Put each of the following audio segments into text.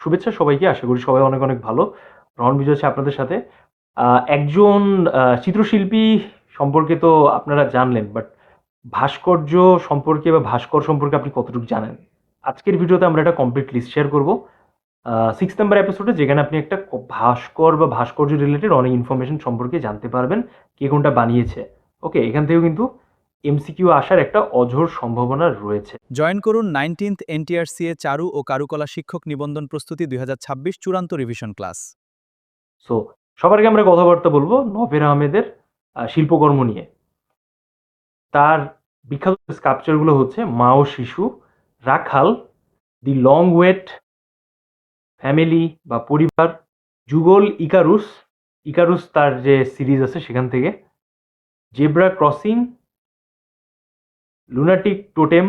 শুভেচ্ছা সবাইকে। আশা করি সবাই অনেক অনেক ভালো। রহন বিজয় আছে আপনাদের সাথে। একজন চিত্রশিল্পী সম্পর্কে তো আপনারা জানলেন, বাট ভাস্কর্য সম্পর্কে বা ভাস্কর সম্পর্কে আপনি কতটুকু জানেন? আজকের ভিডিওতে আমরা একটা কমপ্লিট লিস্ট শেয়ার করব। 6 নাম্বার এপিসোডে, যেখানে আপনি একটা ভাস্কর বা ভাস্কর্য রিলেটেড অনেক ইনফরমেশন সম্পর্কে জানতে পারবেন, কে কোনটা বানিয়েছে। ওকে, এখান থেকেও কিন্তু এমসিকিউ আসার একটা অঝোর সম্ভাবনা রয়েছে। জয়েন করুন 19th NTRCA চারু ও কারুকলা শিক্ষক নিবন্ধন প্রস্তুতি 2026 চূড়ান্ত রিভিশন ক্লাস। সো সবার আগে আমরা কথাবার্তা বলবো নভের আহমেদের শিল্পকর্ম নিয়ে। তার বিখ্যাত স্কাল্পচারগুলো হচ্ছে মা ও শিশু, রাখাল, দি লং ওয়েট, ফ্যামিলি বা পরিবার, যুগল, ইকারুস, ইকারুস তার যে সিরিজ আছে সেখান থেকে, zebra crossing, lunatic totem,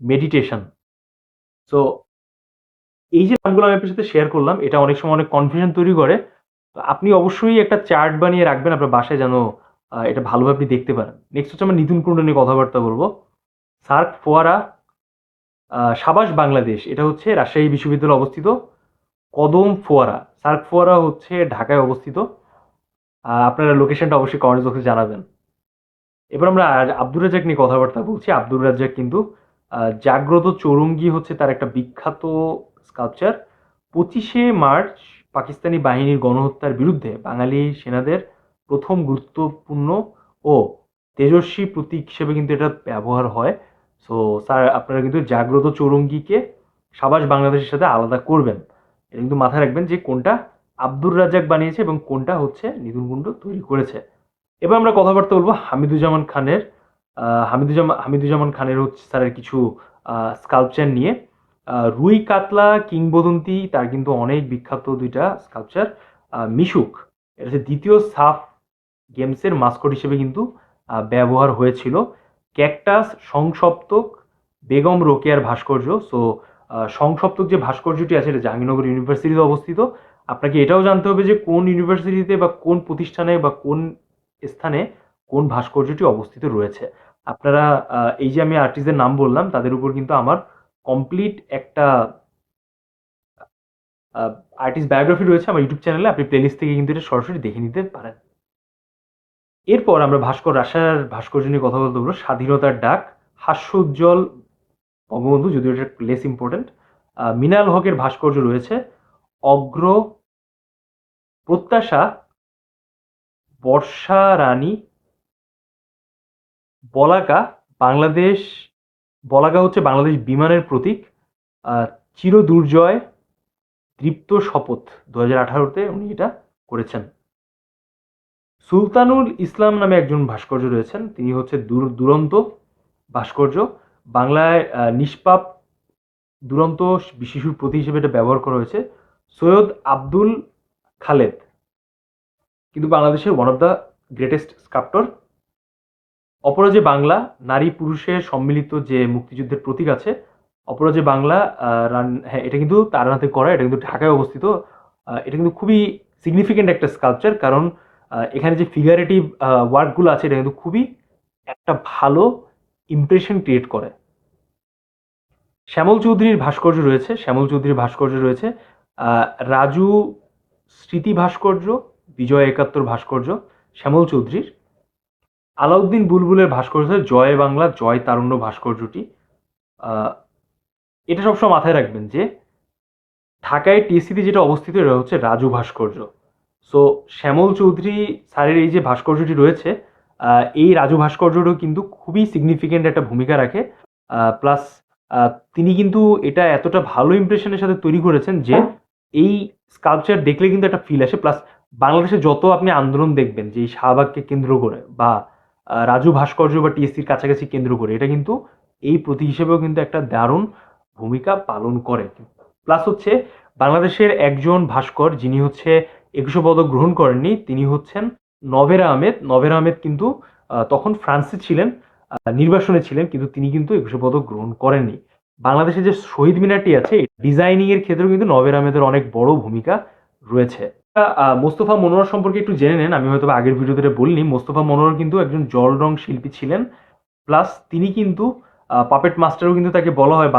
meditation. So এই যে নামগুলো আমি আপনার সাথে শেয়ার করলাম, এটা অনেক সময় অনেক কনফিউশন তৈরি করে। তো আপনি অবশ্যই একটা চার্ট বানিয়ে রাখবেন আপনার বাসায়, যেন এটা ভালোভাবে আপনি দেখতে পারেন। নেক্সট হচ্ছে আমরা নিতুন কুণ্ডু নিয়ে কথাবার্তা বলবো। সার্ক ফোয়ারা, সাবাস বাংলাদেশ, এটা হচ্ছে রাজশাহী বিশ্ববিদ্যালয়ে অবস্থিত। কদম ফোয়ারা, সার্ক ফোয়ারা হচ্ছে ঢাকায় অবস্থিত। আপনারা লোকেশনটা অবশ্যই কমেন্ট বক্সে জানাবেন। এবার আমরা আব্দুর রাজ্জাক নিয়ে কথাবার্তা বলছি। আব্দুর রাজ্জাক কিন্তু জাগ্রত চৌরঙ্গি হচ্ছে তার একটা বিখ্যাত স্কাল্পচার। 25শে মার্চ পাকিস্তানি বাহিনীর গণহত্যার বিরুদ্ধে বাঙালি সেনাদের প্রথম গুরুত্বপূর্ণ ও তেজস্বী প্রতীক হিসেবে কিন্তু এটা ব্যবহার হয়। সো স্যার, আপনারা কিন্তু জাগ্রত চৌরঙ্গিকে সাবাস বাংলাদেশের সাথে আলাদা করবেন। এটা কিন্তু মাথায় রাখবেন যে কোনটা আব্দুর রাজ্জাক বানিয়েছে এবং কোনটা হচ্ছে নিতুন কুণ্ডু তৈরি করেছে। এবার আমরা কথাবার্তা বলবো হামিদুজ্জামান খানের। হামিদুজ্জামান খানের হচ্ছে স্যারের কিছু স্কাল্পচার নিয়ে। রুই কাতলা কিংবদন্তি, তার কিন্তু অনেক বিখ্যাত দুইটা স্কাল্পচার। মিশুক, এটা হচ্ছে দ্বিতীয় সাফ গেমসের মাস্কট হিসেবে কিন্তু ব্যবহার হয়েছিল। ক্যাকটাস, সংসপ্তক, বেগম রোকেয়ার ভাস্কর্য। সো সংসপ্তক যে ভাস্কর্যটি আছে, এটা জাহাঙ্গীরনগর ইউনিভার্সিটিতে অবস্থিত। আপনাকে এটাও জানতে হবে যে কোন ইউনিভার্সিটিতে বা কোন প্রতিষ্ঠানে বা কোন স্থানে কোন ভাস্কর্যটি অবস্থিত রয়েছে। আপনারা এই যে আমি আর্টিস্টদের নাম বললাম, তাদের উপর কিন্তু আমার কমপ্লিট একটা আর্টিস্ট বায়োগ্রাফি রয়েছে আমার ইউটিউব চ্যানেলে। আপনি প্লেলিস্ট থেকে কিন্তু এটা সরাসরি দেখে নিতে পারেন। এরপর আমরা রাশিয়ার ভাস্কর্য নিয়ে কথা বলতে পারবো। স্বাধীনতার ডাক, হাস্য উজ্জ্বল বঙ্গবন্ধু, যদিও এটা লেস ইম্পর্টেন্ট। মিনাল হকের ভাস্কর্য রয়েছে। অগ্র, প্রত্যাশা, বর্ষা রানী, বলাকা, বাংলাদেশ। বলাকা হচ্ছে বাংলাদেশ বিমানের প্রতীক। চির দুর্জয়, তৃপ্ত শপথ, 2018-তে উনি এটা করেছেন। সুলতানুল ইসলাম নামে একজন ভাস্কর্য রয়েছেন, তিনি হচ্ছে দুরন্ত ভাস্কর্য। বাংলায় নিষ্পাপ দুরন্ত শিশুর প্রতীক হিসেবে এটা ব্যবহার করা হয়েছে। সৈয়দ আব্দুল খালেদ কিন্তু বাংলাদেশের one of the greatest sculptor. Aparajeyo Bangla, নারী পুরুষের সম্মিলিত যে মুক্তিযুদ্ধের প্রতীক আছে। অপরাজে বাংলা, হ্যাঁ, এটা কিন্তু তার হাতে করা, এটা কিন্তু ঢাকায় অবস্থিত। এটা কিন্তু খুবই সিগনিফিকেন্ট একটা স্কাল্পচার, কারণ এখানে যে ফিগারেটিভ ওয়ার্কগুলো আছে, এটা কিন্তু খুবই একটা ভালো ইমপ্রেশন ক্রিয়েট করে। শ্যামল চৌধুরীর ভাস্কর্য রয়েছে। রাজু স্মৃতি ভাস্কর্য, বিজয় 71 ভাস্কর্য শ্যামল চৌধুরীর। আলাউদ্দিন বুলবুলের ভাস্কর্য, জয় বাংলা জয় তারুণ্য ভাস্কর্যটি। এটা সবসময় মাথায় রাখবেন যে ঢাকায় টিএসসিতে যেটা অবস্থিত, এটা হচ্ছে রাজু ভাস্কর্য। সো শ্যামল চৌধুরী স্যারের এই যে ভাস্কর্যটি রয়েছে, এই রাজু ভাস্কর্যটাও কিন্তু খুবই সিগনিফিকেন্ট একটা ভূমিকা রাখে। প্লাস তিনি কিন্তু এটা এতটা ভালো ইমপ্রেশনের সাথে তৈরি করেছেন যে এই স্কাল্পচার দেখলে কিন্তু একটা ফিল আসে। প্লাস বাংলাদেশে যত আপনি আন্দোলন দেখবেন যে এই শাহবাগকে কেন্দ্র করে বা রাজু ভাস্কর্য বা টিএসসির কাছাকাছি কেন্দ্র করে, এটা কিন্তু এই প্রতীক হিসেবেও কিন্তু একটা দারুণ ভূমিকা পালন করে। প্লাস হচ্ছে বাংলাদেশের একজন ভাস্কর যিনি হচ্ছে 21শে পদক গ্রহণ করেননি, তিনি হচ্ছেন নভের আহমেদ। নভের আহমেদ কিন্তু তখন ফ্রান্সে ছিলেন, নির্বাসনে ছিলেন, কিন্তু তিনি কিন্তু 21শে পদক গ্রহণ করেননি। বাংলাদেশে যে শহীদ মিনারটি আছে, ডিজাইনিং এর ক্ষেত্রেও কিন্তু নভের আহমেদের অনেক বড় ভূমিকা রয়েছে। মোস্তফা মনোয়ার সম্পর্কে একটু জেনে নেন। আমি হয়তো আগের ভিডিওতে বলিনি, মোস্তফা মনোয়ার কিন্তু একজন জল রং শিল্পী ছিলেন। প্লাস তিনি কিন্তু পাপেট মাস্টারও কিন্তু তাকে বলা হয়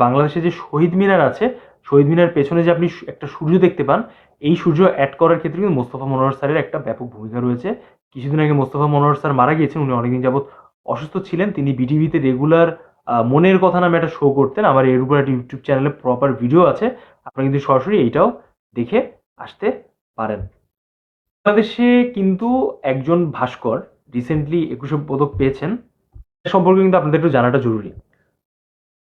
বাংলাদেশে যে শহীদ মিনার আছে, শহীদ মিনার পেছনে যে আপনি একটা সূর্য দেখতে পান, এই সূর্য অ্যাড করার ক্ষেত্রে কিন্তু মোস্তফা মনোয়ার স্যারের একটা ব্যাপক ভূমিকা রয়েছে। কিছুদিন আগে মোস্তফা মনোয়ার স্যার মারা গিয়েছেন, উনি অনেকদিন যাবৎ অসুস্থ ছিলেন। তিনি বিটিভিতে রেগুলার মনের কথা নামে একটা শো করতেন। আমার এর উপর একটা ইউটিউব চ্যানেলে প্রপার ভিডিও আছে, আপনারা কিন্তু সরাসরি এইটাও দেখে আসতে পারেন। বাংলাদেশে কিন্তু একজন ভাস্কর রিসেন্টলি 21শে পদক পেয়েছেন, এ সম্পর্কে কিন্তু আপনাদের একটু জানাটা জরুরি।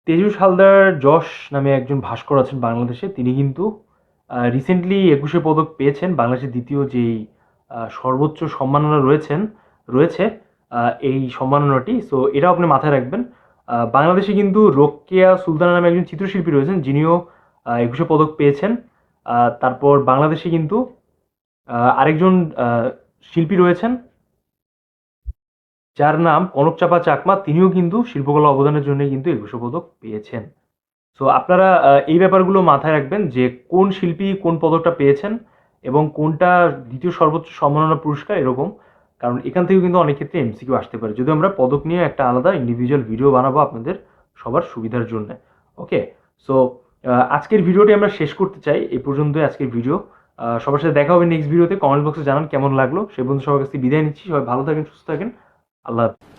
তেজুস হালদার যশ নামে একজন ভাস্কর আছেন বাংলাদেশে, তিনি কিন্তু রিসেন্টলি 21শে পদক পেয়েছেন। বাংলাদেশের দ্বিতীয় যেই সর্বোচ্চ সম্মাননা রয়েছে এই সম্মাননাটি। সো এটাও আপনি মাথায় রাখবেন। বাংলাদেশে কিন্তু রোকেয়া সুলতানা নামে একজন চিত্রশিল্পী রয়েছেন, যিনিও 21শে পদক পেয়েছেন। তারপর বাংলাদেশে কিন্তু আরেকজন শিল্পী রয়েছেন যার নাম কনকচাপা চাকমা, তিনিও কিন্তু শিল্পকলা অবদানের জন্য কিন্তু 21শে পদক পেয়েছেন। সো আপনারা এই ব্যাপারগুলো মাথায় রাখবেন যে কোন শিল্পী কোন পদকটা পেয়েছেন এবং কোনটা দ্বিতীয় সর্বোচ্চ সম্মাননা পুরস্কার, এরকম। কারণ এখান থেকেও কিন্তু অনেক ক্ষেত্রে এমসিকিউ আসতে পারে। যদি আমরা পদক নিয়ে একটা আলাদা ইন্ডিভিজুয়াল ভিডিও বানাবো আপনাদের সবার সুবিধার জন্য। ওকে, সো আজকের ভিডিওটি আমরা শেষ করতে চাই, এই পর্যন্তই আজকের ভিডিও। সবার সাথে দেখা হবে নেক্সট ভিডিওতে। কমেন্ট বক্সে জানান কেমন লাগলো। সে পর্যন্ত সবার কাছ থেকে বিদায় নিচ্ছি। সবাই ভালো থাকেন, সুস্থ থাকেন। আল্লাহ হাফেজ।